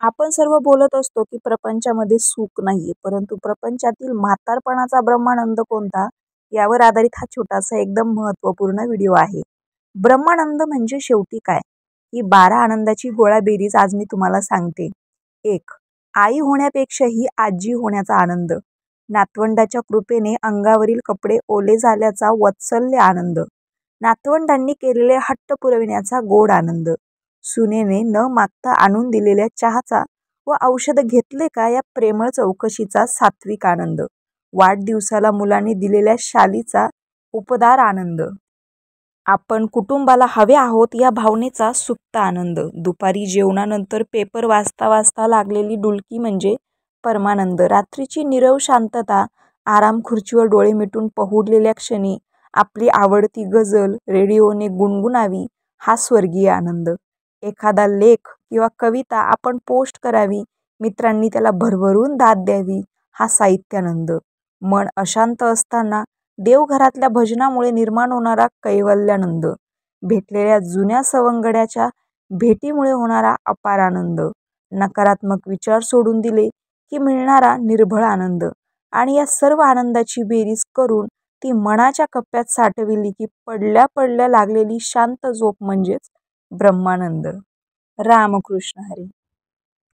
आपण सर्व बोलत असतो की प्रपंचामध्ये सुख नाहीये, परंतु प्रपंचातील म्हातारपणाचा ब्रह्मानंद कोणता यावर आधारित हा छोटासा एकदम महत्त्वपूर्ण व्हिडिओ आहे. ब्रह्मानंद म्हणजे शेवटी काय? ही 12 आनंदाची गोळा बेरीज आज मी तुम्हाला सांगते. 1. आई होण्यापेक्षाही आजी होण्याचा आनंद. नातवंडाच्या कृपेने अंगावरील कपडे ओले झाल्याचा वत्सल्य आनंद. नातवंडांनी केलेले हट्ट पुरविण्याचा गोड आनंद. सुनेने न मागता आणून दिलेल्या चहाचा व औषध घेतले का या प्रेमळ चौकशीचा सात्विक आनंद. वाढदिवसाला मुलांनी दिलेल्या शालीचा उपदार आनंद. आपण कुटुंबाला हवे आहोत या भावनेचा सुप्त आनंद. दुपारी जेवणानंतर पेपर वाचता वाचता लागलेली डुलकी म्हणजे परमानंद. रात्रीची नीरव शांतता, आराम खुर्चीवर डोळे मिटून पहुडलेल्या क्षणी आपली आवडती गझल रेडिओने गुणगुणावी हा स्वर्गीय आनंद. एखादा लेख किंवा कविता आपण पोस्ट करावी, मित्रांनी त्याला भरभरून दाद द्यावी हा साहित्यानंद. मन अशांत असताना देवघरातल्या भजनामुळे निर्माण होणारा कैवल्यानंद. भेटलेल्या जुन्या सवंगड्याच्या भेटीमुळे होणारा अपार आनंद. नकारात्मक विचार सोडून दिले की मिळणारा निर्भळ आनंद. आणि या सर्व आनंदाची बेरीज करून ती मनाच्या कप्प्यात साठविली की पडल्या पडल्या लागलेली शांत झोप म्हणजेच ब्रह्मानंद. रामकृष्ण हरी.